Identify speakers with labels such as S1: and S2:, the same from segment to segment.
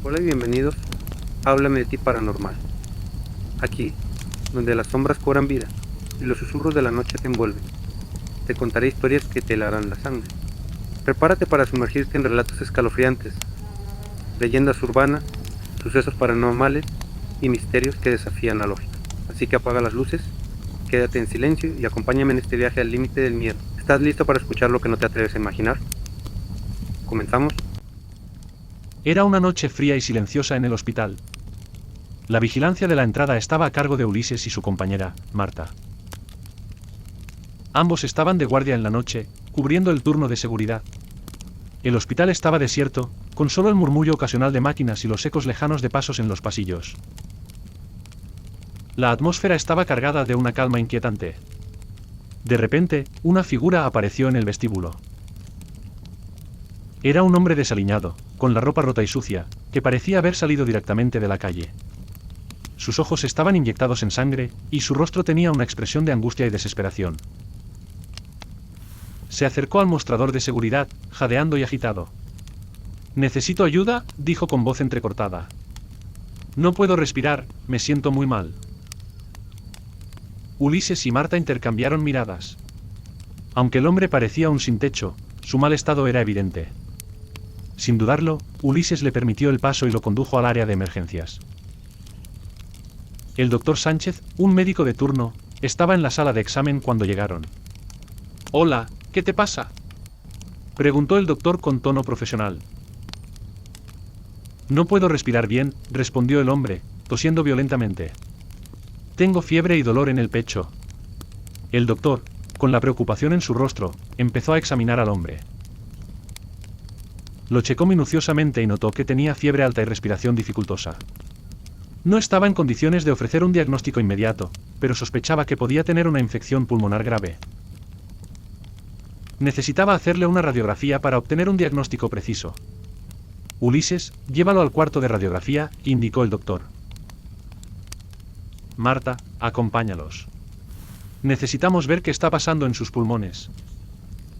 S1: Hola y bienvenidos a Háblame de ti paranormal. Aquí, donde las sombras cobran vida y los susurros de la noche te envuelven, te contaré historias que te helarán la sangre. Prepárate para sumergirte en relatos escalofriantes, leyendas urbanas, sucesos paranormales y misterios que desafían la lógica. Así que apaga las luces, quédate en silencio y acompáñame en este viaje al límite del miedo. ¿Estás listo para escuchar lo que no te atreves a imaginar? ¿Comenzamos?
S2: Era una noche fría y silenciosa en el hospital. La vigilancia de la entrada estaba a cargo de Ulises y su compañera, Marta. Ambos estaban de guardia en la noche, cubriendo el turno de seguridad. El hospital estaba desierto, con solo el murmullo ocasional de máquinas y los ecos lejanos de pasos en los pasillos. La atmósfera estaba cargada de una calma inquietante. De repente, una figura apareció en el vestíbulo. Era un hombre desaliñado, con la ropa rota y sucia, que parecía haber salido directamente de la calle. Sus ojos estaban inyectados en sangre, y su rostro tenía una expresión de angustia y desesperación. Se acercó al mostrador de seguridad, jadeando y agitado. «¿Necesito ayuda?», dijo con voz entrecortada. «No puedo respirar, me siento muy mal». Ulises y Marta intercambiaron miradas. Aunque el hombre parecía un sin techo, su mal estado era evidente. Sin dudarlo, Ulises le permitió el paso y lo condujo al área de emergencias. El doctor Sánchez, un médico de turno, estaba en la sala de examen cuando llegaron. «Hola, ¿qué te pasa?», preguntó el doctor con tono profesional. «No puedo respirar bien», respondió el hombre, tosiendo violentamente. «Tengo fiebre y dolor en el pecho». El doctor, con la preocupación en su rostro, empezó a examinar al hombre. Lo checó minuciosamente y notó que tenía fiebre alta y respiración dificultosa. No estaba en condiciones de ofrecer un diagnóstico inmediato, pero sospechaba que podía tener una infección pulmonar grave. Necesitaba hacerle una radiografía para obtener un diagnóstico preciso. «Ulises, llévalo al cuarto de radiografía», indicó el doctor. «Marta, acompáñalos. Necesitamos ver qué está pasando en sus pulmones».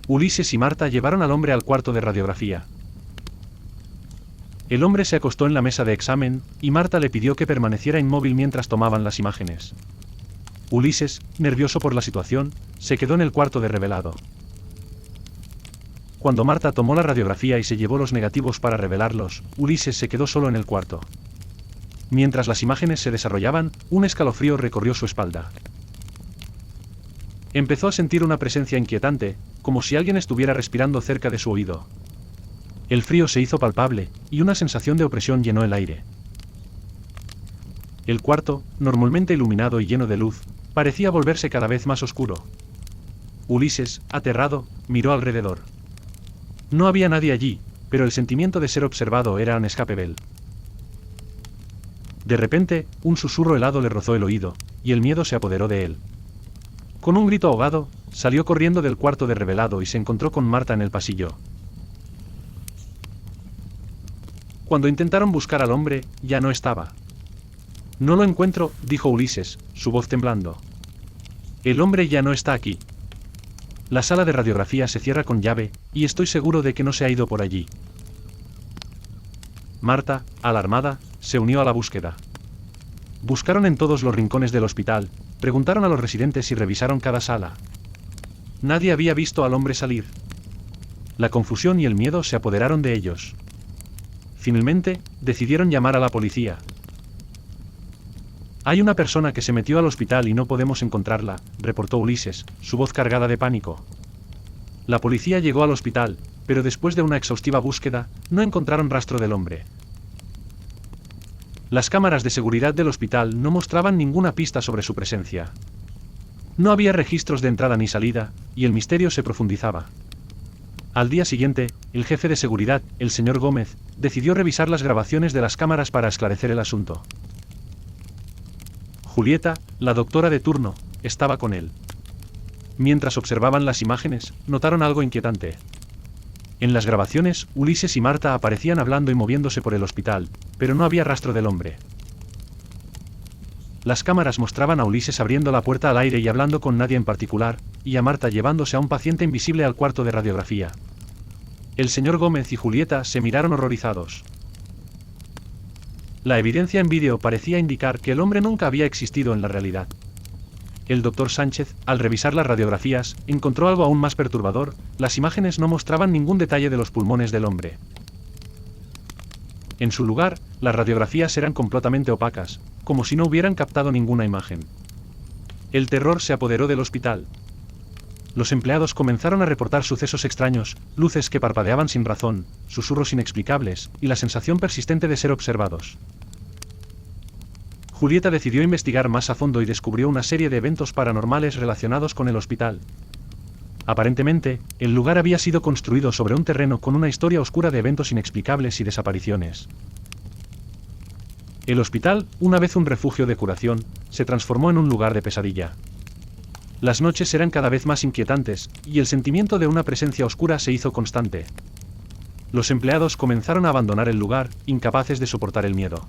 S2: Ulises y Marta llevaron al hombre al cuarto de radiografía. El hombre se acostó en la mesa de examen, y Marta le pidió que permaneciera inmóvil mientras tomaban las imágenes. Ulises, nervioso por la situación, se quedó en el cuarto de revelado. Cuando Marta tomó la radiografía y se llevó los negativos para revelarlos, Ulises se quedó solo en el cuarto. Mientras las imágenes se desarrollaban, un escalofrío recorrió su espalda. Empezó a sentir una presencia inquietante, como si alguien estuviera respirando cerca de su oído. El frío se hizo palpable, y una sensación de opresión llenó el aire. El cuarto, normalmente iluminado y lleno de luz, parecía volverse cada vez más oscuro. Ulises, aterrado, miró alrededor. No había nadie allí, pero el sentimiento de ser observado era inescapable. De repente, un susurro helado le rozó el oído, y el miedo se apoderó de él. Con un grito ahogado, salió corriendo del cuarto de revelado y se encontró con Marta en el pasillo. Cuando intentaron buscar al hombre, ya no estaba. «No lo encuentro», dijo Ulises, su voz temblando. «El hombre ya no está aquí. La sala de radiografía se cierra con llave, y estoy seguro de que no se ha ido por allí». Marta, alarmada, se unió a la búsqueda. Buscaron en todos los rincones del hospital, preguntaron a los residentes y revisaron cada sala. Nadie había visto al hombre salir. La confusión y el miedo se apoderaron de ellos. Finalmente, decidieron llamar a la policía. «Hay una persona que se metió al hospital y no podemos encontrarla», reportó Ulises, su voz cargada de pánico. La policía llegó al hospital, pero después de una exhaustiva búsqueda, no encontraron rastro del hombre. Las cámaras de seguridad del hospital no mostraban ninguna pista sobre su presencia. No había registros de entrada ni salida, y el misterio se profundizaba. Al día siguiente, el jefe de seguridad, el señor Gómez, decidió revisar las grabaciones de las cámaras para esclarecer el asunto. Julieta, la doctora de turno, estaba con él. Mientras observaban las imágenes, notaron algo inquietante. En las grabaciones, Ulises y Marta aparecían hablando y moviéndose por el hospital, pero no había rastro del hombre. Las cámaras mostraban a Ulises abriendo la puerta al aire y hablando con nadie en particular, y a Marta llevándose a un paciente invisible al cuarto de radiografía. El señor Gómez y Julieta se miraron horrorizados. La evidencia en vídeo parecía indicar que el hombre nunca había existido en la realidad. El doctor Sánchez, al revisar las radiografías, encontró algo aún más perturbador: las imágenes no mostraban ningún detalle de los pulmones del hombre. En su lugar, las radiografías eran completamente opacas, como si no hubieran captado ninguna imagen. El terror se apoderó del hospital. Los empleados comenzaron a reportar sucesos extraños, luces que parpadeaban sin razón, susurros inexplicables, y la sensación persistente de ser observados. Julieta decidió investigar más a fondo y descubrió una serie de eventos paranormales relacionados con el hospital. Aparentemente, el lugar había sido construido sobre un terreno con una historia oscura de eventos inexplicables y desapariciones. El hospital, una vez un refugio de curación, se transformó en un lugar de pesadilla. Las noches eran cada vez más inquietantes, y el sentimiento de una presencia oscura se hizo constante. Los empleados comenzaron a abandonar el lugar, incapaces de soportar el miedo.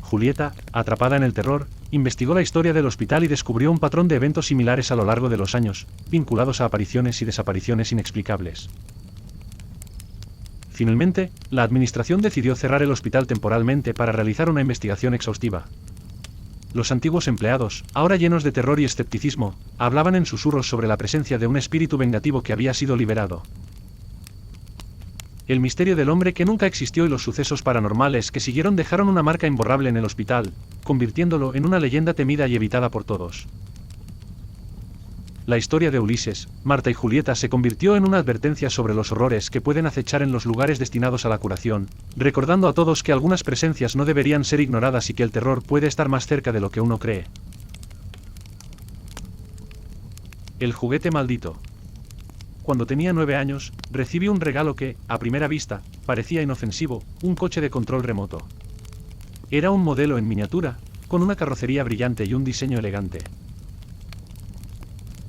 S2: Julieta, atrapada en el terror, investigó la historia del hospital y descubrió un patrón de eventos similares a lo largo de los años, vinculados a apariciones y desapariciones inexplicables. Finalmente, la administración decidió cerrar el hospital temporalmente para realizar una investigación exhaustiva. Los antiguos empleados, ahora llenos de terror y escepticismo, hablaban en susurros sobre la presencia de un espíritu vengativo que había sido liberado. El misterio del hombre que nunca existió y los sucesos paranormales que siguieron dejaron una marca imborrable en el hospital, convirtiéndolo en una leyenda temida y evitada por todos. La historia de Ulises, Marta y Julieta se convirtió en una advertencia sobre los horrores que pueden acechar en los lugares destinados a la curación, recordando a todos que algunas presencias no deberían ser ignoradas y que el terror puede estar más cerca de lo que uno cree. El juguete maldito. Cuando tenía 9 años, recibí un regalo que, a primera vista, parecía inofensivo: un coche de control remoto. Era un modelo en miniatura, con una carrocería brillante y un diseño elegante.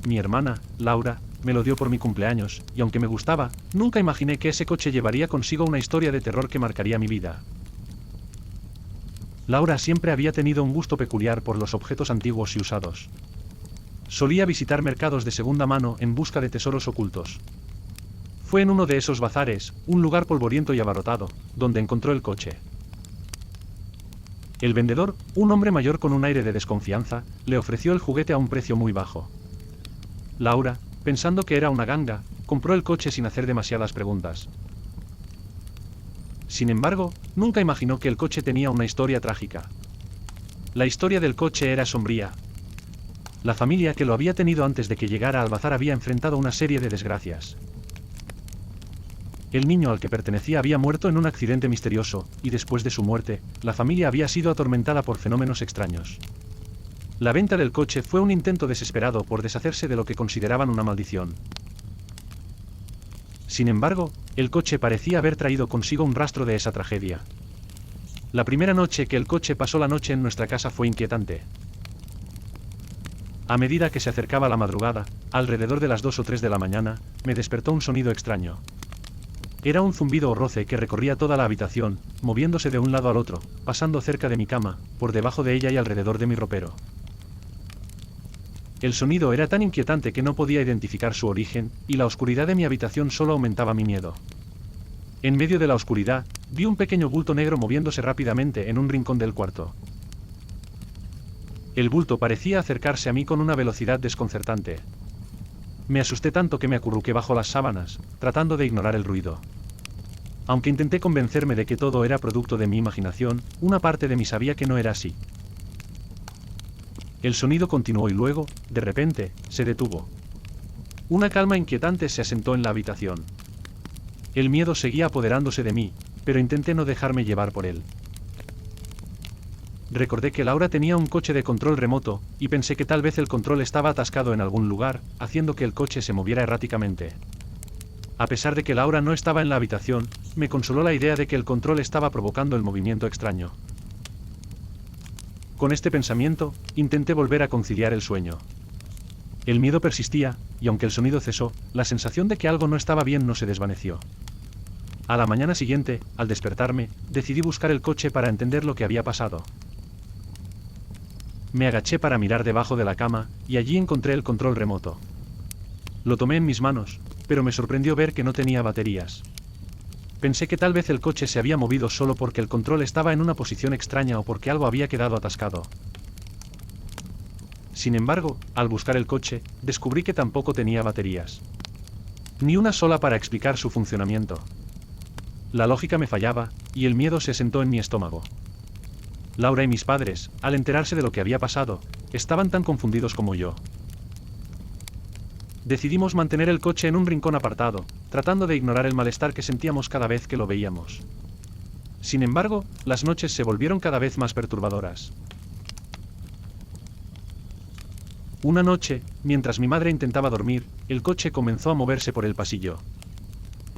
S2: Mi hermana, Laura, me lo dio por mi cumpleaños, y aunque me gustaba, nunca imaginé que ese coche llevaría consigo una historia de terror que marcaría mi vida. Laura siempre había tenido un gusto peculiar por los objetos antiguos y usados. Solía visitar mercados de segunda mano en busca de tesoros ocultos. Fue en uno de esos bazares, un lugar polvoriento y abarrotado, donde encontró el coche. El vendedor, un hombre mayor con un aire de desconfianza, le ofreció el juguete a un precio muy bajo. Laura, pensando que era una ganga, compró el coche sin hacer demasiadas preguntas. Sin embargo, nunca imaginó que el coche tenía una historia trágica. La historia del coche era sombría. La familia que lo había tenido antes de que llegara al bazar había enfrentado una serie de desgracias. El niño al que pertenecía había muerto en un accidente misterioso, y después de su muerte, la familia había sido atormentada por fenómenos extraños. La venta del coche fue un intento desesperado por deshacerse de lo que consideraban una maldición. Sin embargo, el coche parecía haber traído consigo un rastro de esa tragedia. La primera noche que el coche pasó la noche en nuestra casa fue inquietante. A medida que se acercaba la madrugada, alrededor de las 2 o 3 de la mañana, me despertó un sonido extraño. Era un zumbido o roce que recorría toda la habitación, moviéndose de un lado al otro, pasando cerca de mi cama, por debajo de ella y alrededor de mi ropero. El sonido era tan inquietante que no podía identificar su origen, y la oscuridad de mi habitación solo aumentaba mi miedo. En medio de la oscuridad, vi un pequeño bulto negro moviéndose rápidamente en un rincón del cuarto. El bulto parecía acercarse a mí con una velocidad desconcertante. Me asusté tanto que me acurruqué bajo las sábanas, tratando de ignorar el ruido. Aunque intenté convencerme de que todo era producto de mi imaginación, una parte de mí sabía que no era así. El sonido continuó y luego, de repente, se detuvo. Una calma inquietante se asentó en la habitación. El miedo seguía apoderándose de mí, pero intenté no dejarme llevar por él. Recordé que Laura tenía un coche de control remoto, y pensé que tal vez el control estaba atascado en algún lugar, haciendo que el coche se moviera erráticamente. A pesar de que Laura no estaba en la habitación, me consoló la idea de que el control estaba provocando el movimiento extraño. Con este pensamiento, intenté volver a conciliar el sueño. El miedo persistía, y aunque el sonido cesó, la sensación de que algo no estaba bien no se desvaneció. A la mañana siguiente, al despertarme, decidí buscar el coche para entender lo que había pasado. Me agaché para mirar debajo de la cama, y allí encontré el control remoto. Lo tomé en mis manos, pero me sorprendió ver que no tenía baterías. Pensé que tal vez el coche se había movido solo porque el control estaba en una posición extraña o porque algo había quedado atascado. Sin embargo, al buscar el coche, descubrí que tampoco tenía baterías. Ni una sola para explicar su funcionamiento. La lógica me fallaba, y el miedo se sentó en mi estómago. Laura y mis padres, al enterarse de lo que había pasado, estaban tan confundidos como yo. Decidimos mantener el coche en un rincón apartado, tratando de ignorar el malestar que sentíamos cada vez que lo veíamos. Sin embargo, las noches se volvieron cada vez más perturbadoras. Una noche, mientras mi madre intentaba dormir, el coche comenzó a moverse por el pasillo.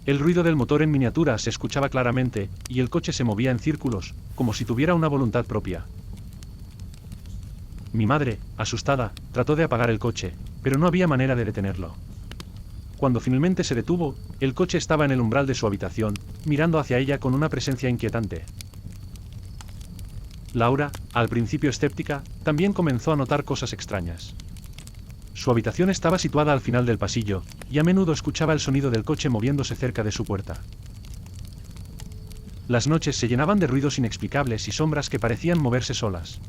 S2: El ruido del motor en miniatura se escuchaba claramente, y el coche se movía en círculos, como si tuviera una voluntad propia. Mi madre, asustada, trató de apagar el coche, pero no había manera de detenerlo. Cuando finalmente se detuvo, el coche estaba en el umbral de su habitación, mirando hacia ella con una presencia inquietante. Laura, al principio escéptica, también comenzó a notar cosas extrañas. Su habitación estaba situada al final del pasillo, y a menudo escuchaba el sonido del coche moviéndose cerca de su puerta. Las noches se llenaban de ruidos inexplicables y sombras que parecían moverse solas.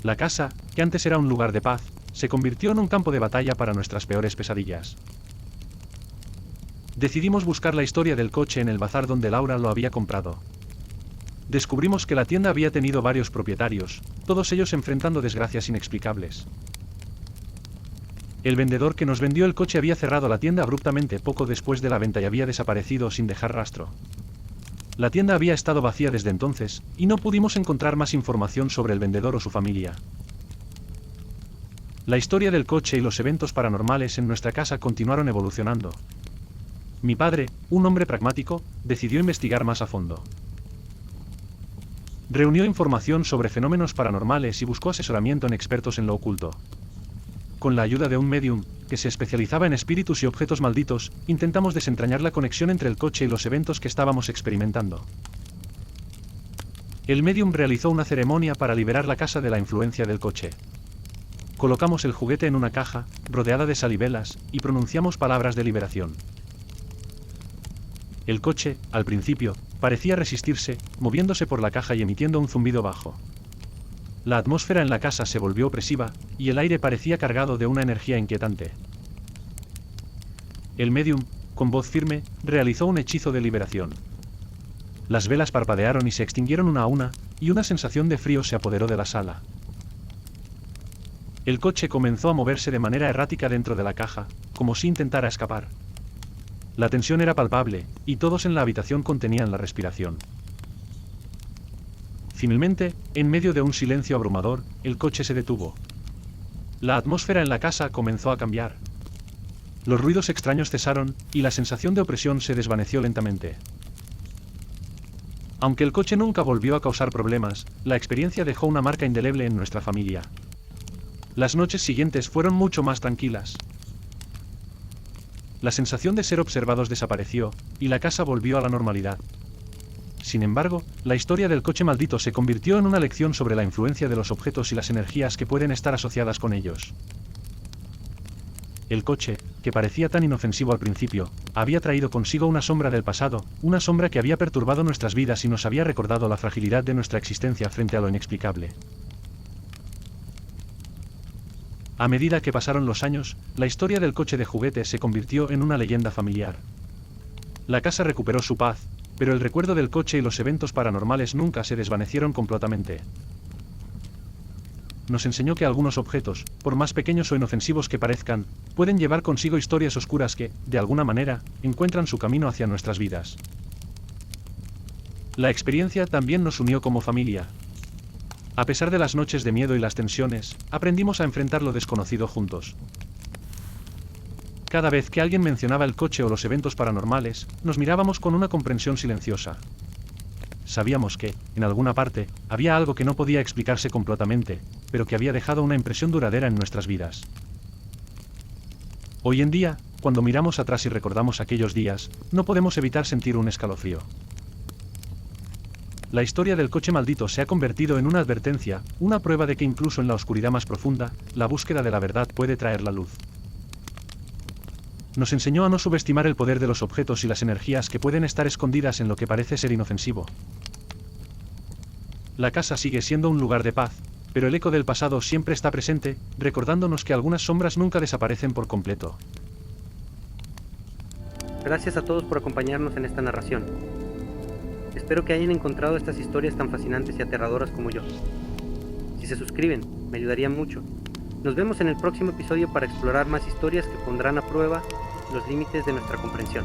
S2: La casa, que antes era un lugar de paz, se convirtió en un campo de batalla para nuestras peores pesadillas. Decidimos buscar la historia del coche en el bazar donde Laura lo había comprado. Descubrimos que la tienda había tenido varios propietarios, todos ellos enfrentando desgracias inexplicables. El vendedor que nos vendió el coche había cerrado la tienda abruptamente poco después de la venta y había desaparecido sin dejar rastro. La tienda había estado vacía desde entonces, y no pudimos encontrar más información sobre el vendedor o su familia. La historia del coche y los eventos paranormales en nuestra casa continuaron evolucionando. Mi padre, un hombre pragmático, decidió investigar más a fondo. Reunió información sobre fenómenos paranormales y buscó asesoramiento en expertos en lo oculto. Con la ayuda de un medium, que se especializaba en espíritus y objetos malditos, intentamos desentrañar la conexión entre el coche y los eventos que estábamos experimentando. El medium realizó una ceremonia para liberar la casa de la influencia del coche. Colocamos el juguete en una caja, rodeada de salivelas, y pronunciamos palabras de liberación. El coche, al principio, parecía resistirse, moviéndose por la caja y emitiendo un zumbido bajo. La atmósfera en la casa se volvió opresiva, y el aire parecía cargado de una energía inquietante. El medium, con voz firme, realizó un hechizo de liberación. Las velas parpadearon y se extinguieron una a una, y una sensación de frío se apoderó de la sala. El coche comenzó a moverse de manera errática dentro de la caja, como si intentara escapar. La tensión era palpable, y todos en la habitación contenían la respiración. Finalmente, en medio de un silencio abrumador, el coche se detuvo. La atmósfera en la casa comenzó a cambiar. Los ruidos extraños cesaron, y la sensación de opresión se desvaneció lentamente. Aunque el coche nunca volvió a causar problemas, la experiencia dejó una marca indeleble en nuestra familia. Las noches siguientes fueron mucho más tranquilas. La sensación de ser observados desapareció, y la casa volvió a la normalidad. Sin embargo, la historia del coche maldito se convirtió en una lección sobre la influencia de los objetos y las energías que pueden estar asociadas con ellos. El coche, que parecía tan inofensivo al principio, había traído consigo una sombra del pasado, una sombra que había perturbado nuestras vidas y nos había recordado la fragilidad de nuestra existencia frente a lo inexplicable. A medida que pasaron los años, la historia del coche de juguete se convirtió en una leyenda familiar. La casa recuperó su paz, pero el recuerdo del coche y los eventos paranormales nunca se desvanecieron completamente. Nos enseñó que algunos objetos, por más pequeños o inofensivos que parezcan, pueden llevar consigo historias oscuras que, de alguna manera, encuentran su camino hacia nuestras vidas. La experiencia también nos unió como familia. A pesar de las noches de miedo y las tensiones, aprendimos a enfrentar lo desconocido juntos. Cada vez que alguien mencionaba el coche o los eventos paranormales, nos mirábamos con una comprensión silenciosa. Sabíamos que, en alguna parte, había algo que no podía explicarse completamente, pero que había dejado una impresión duradera en nuestras vidas. Hoy en día, cuando miramos atrás y recordamos aquellos días, no podemos evitar sentir un escalofrío. La historia del coche maldito se ha convertido en una advertencia, una prueba de que incluso en la oscuridad más profunda, la búsqueda de la verdad puede traer la luz. Nos enseñó a no subestimar el poder de los objetos y las energías que pueden estar escondidas en lo que parece ser inofensivo. La casa sigue siendo un lugar de paz, pero el eco del pasado siempre está presente, recordándonos que algunas sombras nunca desaparecen por completo.
S1: Gracias a todos por acompañarnos en esta narración. Espero que hayan encontrado estas historias tan fascinantes y aterradoras como yo. Si se suscriben, me ayudarían mucho. Nos vemos en el próximo episodio para explorar más historias que pondrán a prueba los límites de nuestra comprensión.